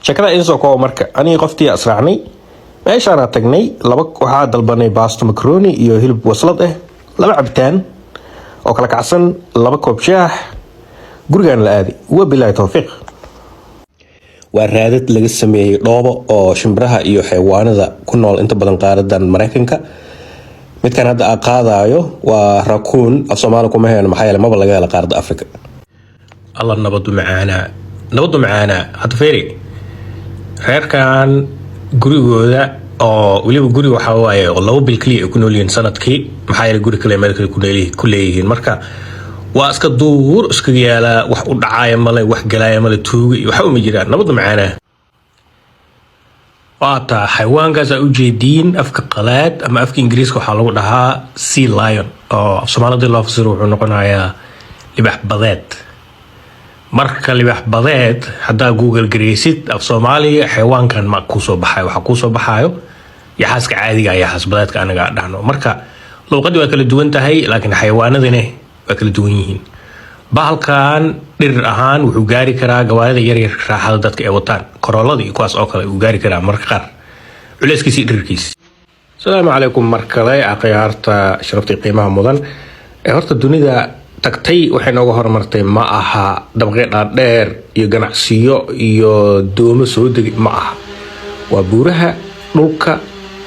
shakada insoo koob marka aniga qoftii asraacnay meeshaan tagnay laba waxaa dalbanay baasto macaroni iyo hilib waslad laba cabitaan oo kala kacsan laba koob shaah gurigaan la aaday wabillahi tawfiiq waa raadad laga sameeyay dhoobo oo shimbiraha iyo xayawaanada ku nool inta badan qaaradan Mareykanka midkan hadda qaadayo waa raccoon af Soomaali kuma heeyna maxay la maba laga hela qaarada Afrika Allah nabadu macaana hadda feeri reerkan gurigooda oo waliba guri waxa waaye oo laba bil kaliya ku nool yihiin sanadkii maxay la guri kale meel kale ku leeyihiin marka waa iska duur iska yaala wax u dhacaaya male wax galaaya male tuuga waxa uma jiraan nabad macaana waata xayawaankaas u jeediin afka qalaad ama afka Ingiriiska waxa lagu dhahaa sea lion oo Soomaalida loo fasiro wuxuu noqonayaa libax badeed marka libax badeed hadaa Google gareysid af Soomaaliya xayawaankan ma ku soo baxay waxa ku soo baxayo yaxaaska caadiga ah yaxaas badeedka anaga dhahno marka luqadii waa kala duwan tahay laakiin xayawaanadina waa kala duwan yihiin bahalkan dhir ahaan wuxuu gaari karaa gawaarida yar yar raaxada dadka ay wataan koroolada iyo kuwaas oo kale uu gaari karaa marka qaar culayskiisa dhirkiisa salaamu calaykum markale aqyaarta sharaftii qiimaha mudan horta dunida tagtay waxay nooga hormartay ma aha dabaqyo dhaadheer iyo ganacsiyo iyo doomo soo degi ma aha waa buuraha dhulka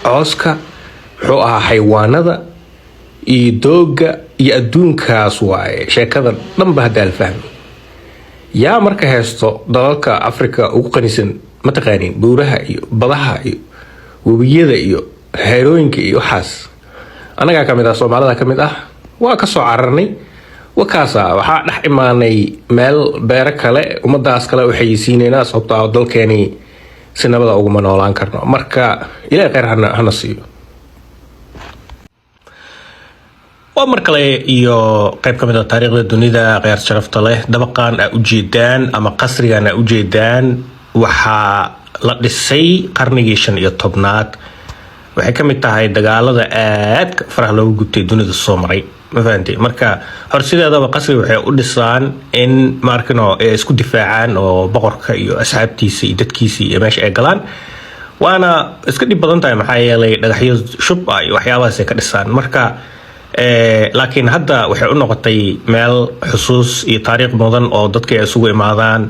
cooska wuxuu ahaa xayawaanada iyo dooga iyo adduunkaas waaye sheekada dhanba hadda la fahmi yaa marka heesto dalalka Afrika ugu qanisan ma taqaaniin buuraha iyo badaha iyo wabiyada iyo heerooyinka iyo waxaas anaga kamid ah Soomaalida kamid ah waa ka soo cararnay wakaasa waxa dhex imaanay meel beer kale umadaas kale waxay siinayna sababtoo ah dalkeeni sinabada ugu noolaan karno marka ilaahay khayr hana siiyo waa markale iyo qayb kamid ah taariikhda dunida qeyr sharafta leh dabaqan u jeedaan ama qasrigan u jeedaan waxa la dhisay qarnigii 15aad waxay kamid tahay dagaalada aad faraha loogu gubtay dunida soo maray ma fahantii marka horsideedaba qasri waxay u dhisaan in markano ay isku difaacaan oo boqorka iyo asxaabtiisa iyo dadkiisa iyo meesha ay galaan waana iska dib badan tahay maxaa yeelay dhagaxyo shub ay waxyaabahaas ka dhisaan marka laakiin hadda waxay u noqotay meel xusuus iyo taariikh mudan oo dadka ay isugu imaadaan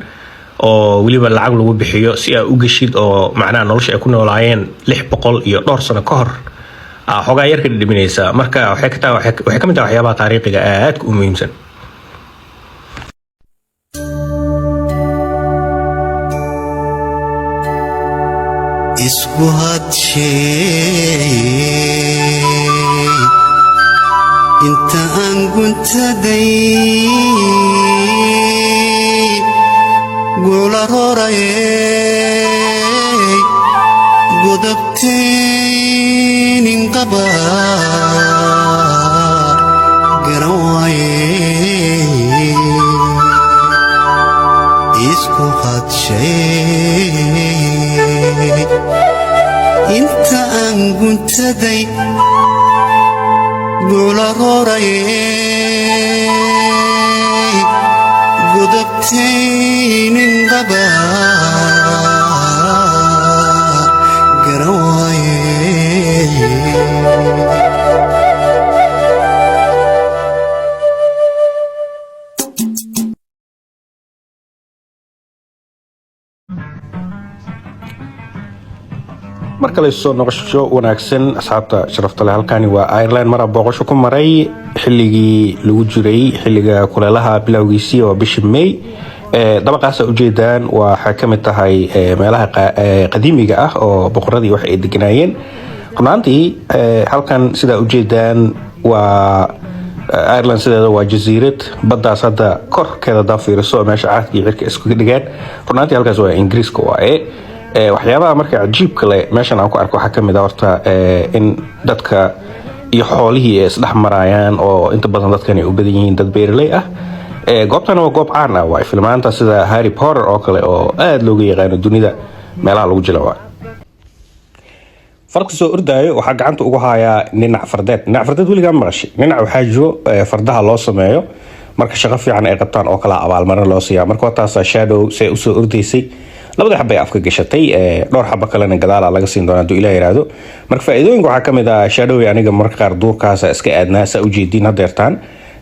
oo waliba lacag lagu bixiyo si ay u gashid oo macnaha nolosha ay ku noolaayeen 600 iyo dhowr sano ka hor xogaa yar ka dhiminaysa marka waxay ka mid tahay waxyaabaha taariikhiga aad u muhiimsan isku hadshay inta aan guntaday gula rorayay godabtaynin qabaar garan waayay isku hadshay inta aan guntaday gula rorayay godabtaynin qabaar garan waayay markale soo noqosho wanaagsan asxaabta sharafta leh halkani waa Ireland mara booqasho ku maray xilligii lagu jiray xilliga kuleelaha bilowgiisii oo bishii May dabaqaas u jeedaan waxa kamid tahay meelaha qadiimiga ah oo boqoradii wax ay deganaayeen runaantii halkan sida u jeedaan waa Ireland sideeda waa jasiirad baddaas hadda korkeeda daafiirso meesha caadkii cirka isku dhigaan runaantii halkaas waa Ingiriiska waaye waxyaabaha marka cajiib kale meeshan aan ku arko waxa kamid ah horta in dadka iyo xoolihii ay isdhex marayaan oo inta badan dadkan ay u badan yihiin dad beeraley ah goobtan waa goob caan ah waa filmaanta sida Harry Potter oo kale oo aad looga yaqaan dunida meelaha lagu jilo waa farqi soo ordaayo waxa gacanta ugu hayaa ninac fardeed weliga maqashay ninac waxa jiro fardaha loo sameeyo marka shaqo fiican ay qabtaan oo kala abaalmarin loo siiyaa marka taas shadow say u soo ordaysay labada xabay afka gashatay dhowr xaba kalena gadaal laga siin doonaa haduu Ilaahay yiraahdo marka faa'iidooyinka waxa kamid ah shadow aniga marka qaar duurkaas iska aadnaa sa u jeedin hadeertaan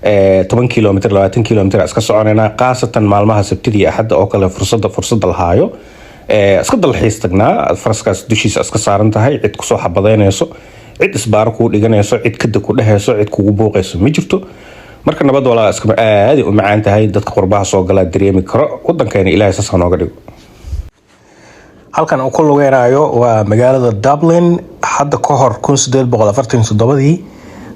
10 kilomitir 20 kilomitir iska soconayna qaasatan maalmaha sabtida axadda oo kale fursad lahaayo iska dalxiis tagnaa faraskaas dushiisa iska saaran tahay cid ku soo xabadeynayso cid isbaar ku dhiganayso cid kada ku dhahayso cid kugu booqayso ma jirto marka nabad walaa iska aad u macaan tahay dadka qurbaha soo gala dareemi karo wadankeena Ilaahay saas nooga dhigo halkan uu ku lugeenayo waa magaalada Dublin hadda ka hor 1847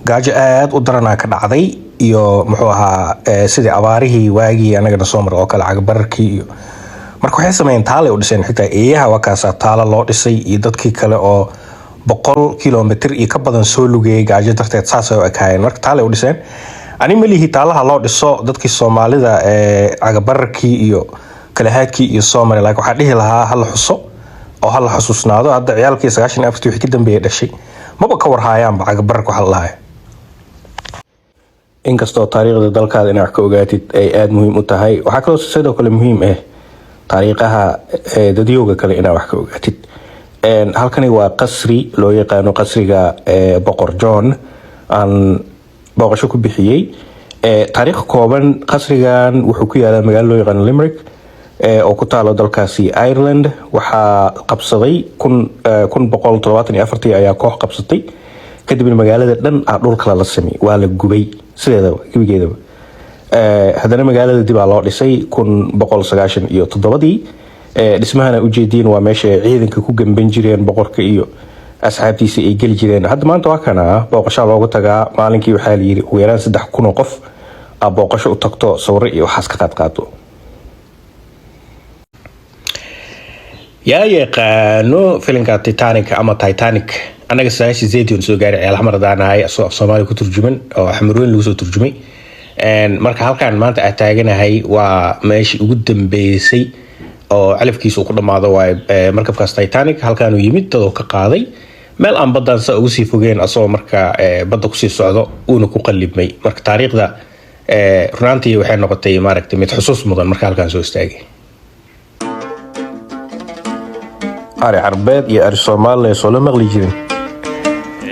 gaajo aad u daran ka dhacday iyo muxuu ahaa sidii abaarihii waagii anaga soo mar oo kale cagbarkii iyo marka waxay sameeyeen taale u dhiseen xitaa eeyaha waa kaasa taala loo dhisay iyo dadkii kale oo 100 kilomitir iyo ka badan soo lugay gaajo darteed saas ay akaayeen marka taale u dhiseen ani malihi taalaha loo dhiso dadkii Soomaalida cagbarkii iyo kala haadkii iyo Soomaali laakiin waxa dhihi lahaa hal xuso oo hal xasuusnaado hadda ciyaalkii 94 wixii ka dambeeyay dhashay maba ka warhaayaan cagbarka waxa la lahaay inkastoo taariikhda dalkaada inaad ka ogaatid ay aad muhiim u tahay waxa kale oo sidoo kale muhiim ah taariikhaha dadiyooga kale inaad wax ka ogaatid halkani waa qasri loo yaqaan qasriga boqor John aan booqasho ku bixiyay taariikh kooban qasrigan wuxuu ku yaalaa magaalo loo yaqaan Limerick oo ku taalo dalkaasi Ireland waxa qabsaday 1174 ayaa koox qabsatay kadib magaalada dhan dhulka la sameeyay waa la gubay sideedaba gibigeedaba hadana magaalada dib loo dhisay 1197 dhismahana ujeedin waa meesha ciidanka ku gamban jireen boqorka iyo asxaabtiisa ay gali jireen hadda maanta waa kana booqasho loogu tagaa maalinkii waxa la yiri ugu yaraan 3,000 qof booqasho u tagto sawir iyo waxaas ka qaado yaa yaqaano filimka Titanic ama Titanic anaga saashi zeedon soo gaaray ceel xamardanahay asoo Soomaali ku turjuman oo xamroon lagu soo turjumay marka halkaan maanta aan taaganahay waa meeshii ugu dambeysay oo calafkiisu ku dhamaado waa markabkaas Titanic halkaan uu yimid dadoo ka qaaday meel aan badan sa ugu sii fogeen asoo marka badda ku sii socdo uuna ku qalibmay marka taariikhda runtii waxay noqotay maaragtay mid xusuus mudan marka halkaan soo istaagay ari Arbeed iyo ari Soomaaliya soo la maqli jirin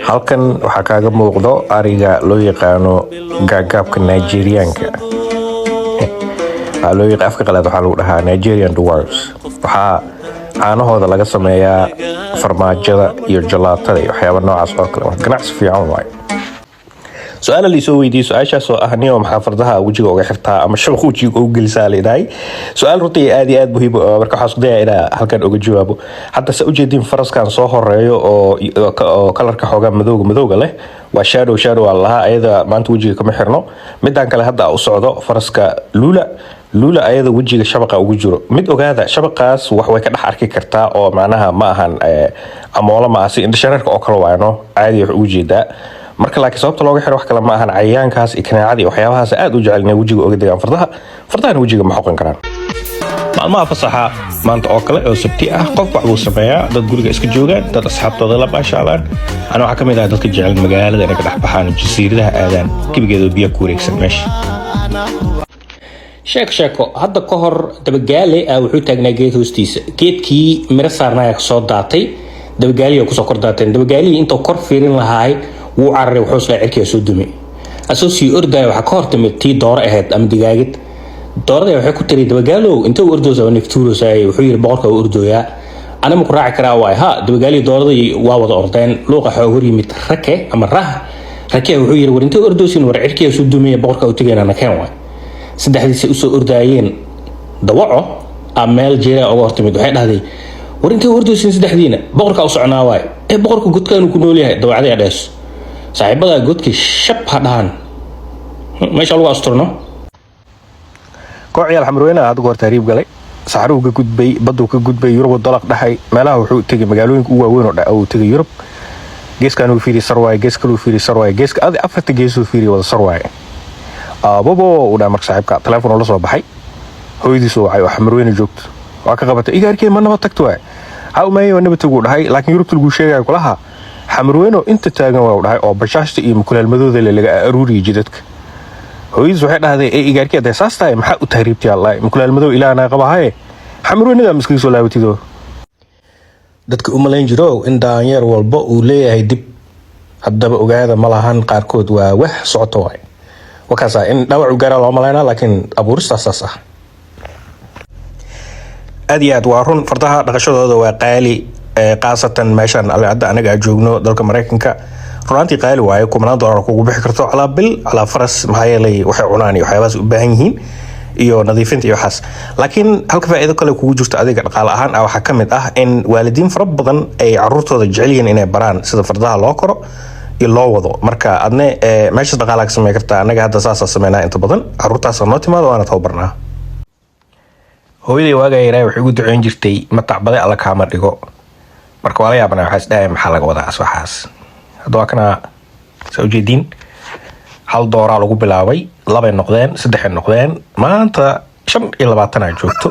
halkan waxa kaaga muuqdo ariga loo yaqaano gaagaabka Nigerianka loo yaqaan afka qalaad waxa lagu dhahaa Nigerian dwarfs waxa caanahooda laga sameeyaa farmaajada iyo jalaatada iyo waxyaabo noocaas oo kale ganacsi fiican waay su'aal li soo weydiiyo su'aashaas oo ah niyo maxaa fardaha wajiga uga xirtaa ama shabaq wajiga ugu gelisaa leedahay su'aal runtii aad iyo aad muhiim ah marka waxa isku dayaa inaan halkan uga jawaabo hadda sa u jeedin faraskan soo horeeyo oo kalarka xoogaa madowga leh waa shadow Allah ayada maanta wajiga kama xirno midaan kale hadda u socdo faraska lula ayada wajiga shabaqa ugu jiro mid ogaada shabaqaas wax way ka dhax arki kartaa oo macnaha ma ahan amoola ma asi indhashareerka oo kale waano caadi wax ugu jeedaa marka laakiin sababta looga xiro wax kale ma ahan cayaankaas iknaacadi waxyaabahaas aad u jecelnaa wajiga uga deegaan fardahan wajiga ma xoqan karaan maalmaha fasaxa maanta oo kale oo sabti ah qof wax uu sameeyaa dad guriga iska joogaan dad asxaabtooda la baashaalaan ana waxa kamid ah dadka jecel magaalada inay ka dhax baxaan jasiiradaha aadaan kibigeedo biyo ku wareegsan meesha sheeko hadda ka hor dabagaale wuxuu taagnaa geed hoostiisa geedkii mira saarnaa ka soo daatay dabagaaliga ku soo kor daateen dabagaaliga inta kor fiirin lahaay wuu carray wuxuu soo cirkiga soo dumay asoo sii orday waxa ka hortimid tii dooro ahayd ama digaagid doorada waxay ku tiri dabagaalow inta uu ordoosa oo niftuurosay wuxuu yiri boqorka uu ordooyaa ana ma ku raaci karaa waay ha dabagaaliga doorada waa wada ordeen luuqa xoog hor yimid rake ama rake wuxuu yiri war inta ordoosin war cirkiga soo dumay boqorka uu tagayna nakeen waay saddexdiisa u soo ordaayeen dawaco ameel jeera uga hortimid waxay dhahday war inta ordoosin saddexdiina boqorka u soconaa waay boqorka godkaan ku nool yahay dawacada adhees saaxiibada godki shab hadaan meesha lagu asturno kooxyal xamroona aad goor taariib galay saxaruhu ka gudbay badu ka gudbay Yurub dalaq dhaxay meelaha wuxuu tagay magaalooyinka ugu waaweyn oo uu tagay Yurub geeskan uu fiiri sarwaay geeska uu fiiri sarwaay geeska aad afarta gees uu fiiri wada sarwaay babo uu dhaamar saaxiibka telefoon la soo baxay hooyadiisu waxay xamroona joogto waa ka qabatay igaarkii ma nabad tagto ha u meeyay nabad tagu dhahay laakiin Yurub lagu sheegay kulaha xamroona inta taagan waa dhahay oo bashaashta iyo mukulaalmadooda laga aruuriyo jidadka hooyadiis waxay dhahday igaarkii adeesaastay maxaa u tahriibtay Allah mukulaalmadoo ilaana qabahay xamruunida miskiin soo laawatido dadka u malayn jiro in daanyeer walba uu leeyahay dib haddaba ogaada ma lahan qaarkood waa wax socoto waay wakaasa in dhaawac u gaara loo malaynaa laakiin abuuristaas ah aad iyo aad waa run fardaha dhaqashadooda waa qaali qaasatan meeshan hadda anaga aan joogno dalka Mareykanka runtii qaali waaye $10 kugu bixi karto calaa bil calaa faras maxaa yeelay waxay cunaan iyo waxyaabahaas u baahan yihiin iyo nadiifinta iyo waxaas laakiin halka faa'iido kale kugu jirto adiga dhaqaale ahaan waxaa ka mid ah in waalidiin fara badan ay carruurtooda jecel yihiin inay baraan sida fardaha loo koro iyo loo wado marka adne meesha dhaqaalaha ka sameey kartaa anaga hadda saasa sameynaa inta badan carruurtaas noo timaado waana tababarnaa hooyaday waaga yaray waxay ugu duceyn jirtay matacbade alla kaama dhigo marka wala yaabana waxa isdhaay maxaa laga wadaa waxaas hadda waa kana soo jeedin $1 lagu bilaabay 2 noqdeen 3 noqdeen maanta 25 aan joogto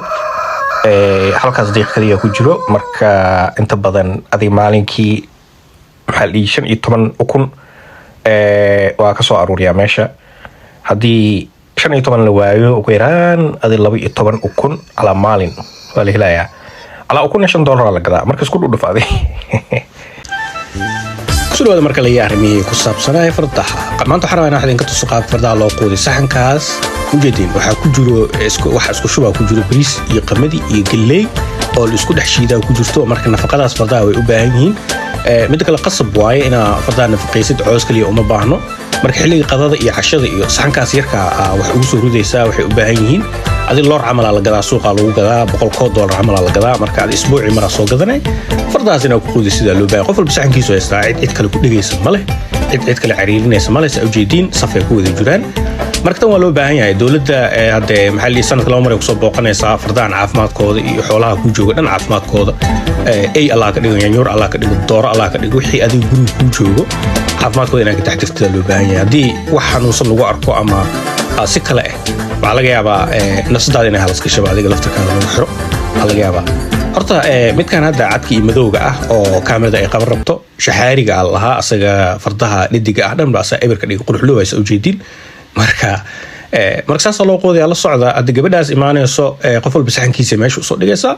halkaas daqiiqadiya ku jiro marka inta badan adig maalinkii maxaa dhii 15 ukun waa ka soo aruuriyaa meesha haddii 15 la waayo ugu yaraan adi 12 ukun ala maalin waa la helayaa ala ukun $5 la gadaa marka isku dhufaaday kusoo marka la yaarmiyay ku saabsanay fardaha maanta waxaan rabaa inaan ka tuso qaab fardaha loo qoodi saxankaas ujeedin waxa ku jiro waxa isku shuba ku jiro bariis iyo qamadi iyo galley oo la isku dhex shiidaa ku jirto marka nafaqadaas fardaha way u baahan yihiin mid kale qasab waaye ina fardaha nafaqaysid coos kaliya uma baahno marka xilliga qadada iyo cashada iyo saxankaas yarka wax ugu soo rudaysaa waxay u baahan yihiin adii lor camal la gadaa suuqa lagu gadaa $100 camal la gadaa marka aad isbuuci mar soo gadanay fardaasina ku qoodi sida loo baahan qof walba saxankiisu haystaa cid kale ku dhigaysa male cid kale cariirinaysa male sa ujeedin safay ku wada jiraan marka tan waa loo baahan yahay dawladda hadda maxalli sanadka loo maray ku soo booqanaysa fardahan caafimaadkooda iyo xoolaha ku jooga dhan caafimaadkooda ay Allah ka dhigo yanyoor Allah ka dhigo dooro Allah ka dhigo wixii adiga guriga ku joogo caafimaadkooda inaad ka taxtirtada loo baahan yahay hadii wax xanuunsan lagu arko ama si kale waxaa laga yaabaa nafsadaada inay halis gasho adiga laftirkaada lagu xiro waxaa laga yaabaa horta midkan hadda cadka iyo madowga ah oo kaamirada ay qaban rabto shaxaariga lahaa asaga fardaha dhidiga ah dhan ba asaga eberka dhiga quruxloo aysa ujeedin marka saas loo qoodaya la socda hadda gabadhaas imaanayso qof walba saxankiisa meesha usoo dhigaysa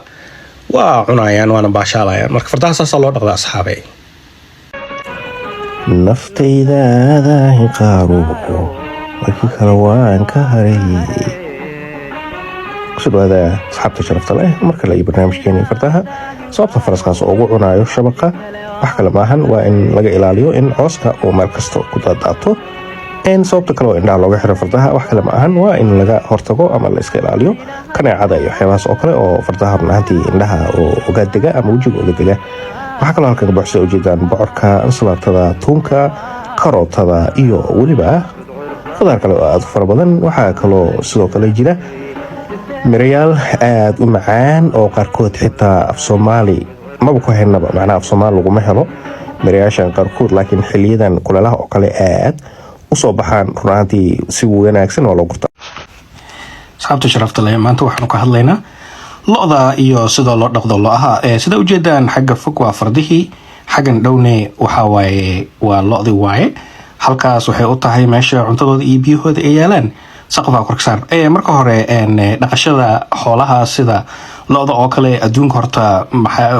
waa cunayaan waana baashaalayaan marka fardaha saas loo dhaqda asxaabay naftaydaada qaaruhu markii kale waan ka haray kusoo dhawaada asxaabta sharafta leh marka la barnaamijkeena fardaha sababta faraskaas ugu cunayo shabaqa wax kale maahan waa in laga ilaaliyo in cooska uu meel kasta ku daadaato sababta kale oo indhaha looga xiro fardaha wax kale maahan waa in laga hortago ama la iska ilaaliyo kaneecada iyo waxyaabahaas oo kale oo fardaha runaantii indhaha uga dega ama wejiga uga dega waxaa kaloo halkan buuxsa ujeedaan bocorka ansalaatada tuunka karootada iyo weliba khudaar kale oo aad u fara badan waxaa kaloo sidoo kale jira mirayaal aad u macaan oo qaarkood xitaa af Soomaali maba ku haynaba macnaha af Soomaali laguma helo mirayaashan qaarkood laakiin xiliyadan kulalaha oo kale aad u soo baxaan runaantii si wanaagsan oo loo gurta asxaabta sharafta leh maanta waxaanu ka hadlaynaa lo'da iyo sida loo dhaqdo lo'aha sida ujeedaan xagga fog waa fardihii xaggan dhowne waxa waaye waa lo'di waaye halkaas waxay u tahay meesha cuntadooda iyo biyahooda ay yaalaan saqafka korkasaan marka hore dhaqashada xoolaha sida lo'da oo kale adduunka horta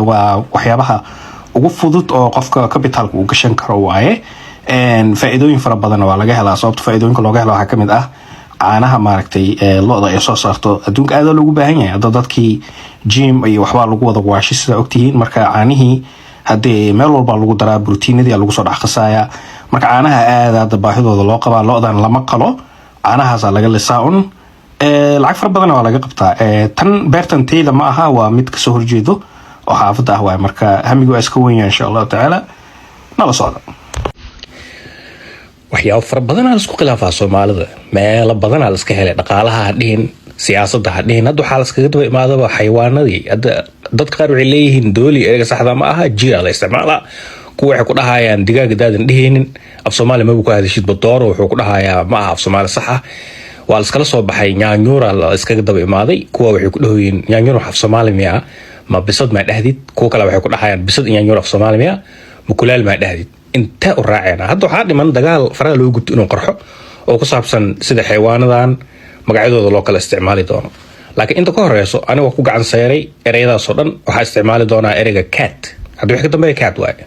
waa waxyaabaha ugu fudud oo qofka capitalka uu gashan karo waaye faa'iidooyin fara badan waa laga helaa sababta faa'iidooyinka looga helo waxaa kamid ah caanaha maaragtay lo'da ay soo saarto adduunka aad loogu baahan yahay hadda dadkii gym iyo waxba lagu wada waashi sida ogtihiin marka caanihii hadee meel walba lagu daraa borotiinadii lagu soo dhaxqasaaya marka caanaha aad baahidooda loo qabaa lo'dan lama qalo caanahaas laga lisaa lacag fara badan waa laga qabtaa tan beertan tayda ma aha waa mid ka soo horjeedo oo xaafada ah waay marka hamigu waa iska weyn insha Allah taala nala socda waxyaabo fara badan la isku khilaafaa Soomaalida meel badan la iska helay dhaqaalaha hadhiin siyaasadda hadhiin hadda waxa la iskaga daba imaadaba xayawaanadii hadda dad qaar waxay leeyihiin dooli erga saxda ma aha jira la isticmaala kuwa waxay ku dhahayaan digaaga daadan dhiheenin af Soomaali ma ku hadashid badooro wuxuu ku dhahayaa ma aha af Soomaali sax ah waa la iskala soo baxay nyaanyuura la iskaga daba imaaday kuwa waxay ku dhahoyin nyaanyuura af Soomaali miya ma bisad ma dhahdid kuwa kale waxay ku dhahayaan bisad nyaanyuura af Soomaali miya mukulaal ma dhahdid inta u raacayna hadda waxa dhiman dagaal fara loo gubto inuu qarxo oo ku saabsan sida xayawaanadan magacyadooda loo kala isticmaali doono laakiin inta ka horeyso aniga ku gacan seeray ereyadaas oo dhan waxaa isticmaali doonaa ereyga cat haddii wax ka dambeeya cat waaye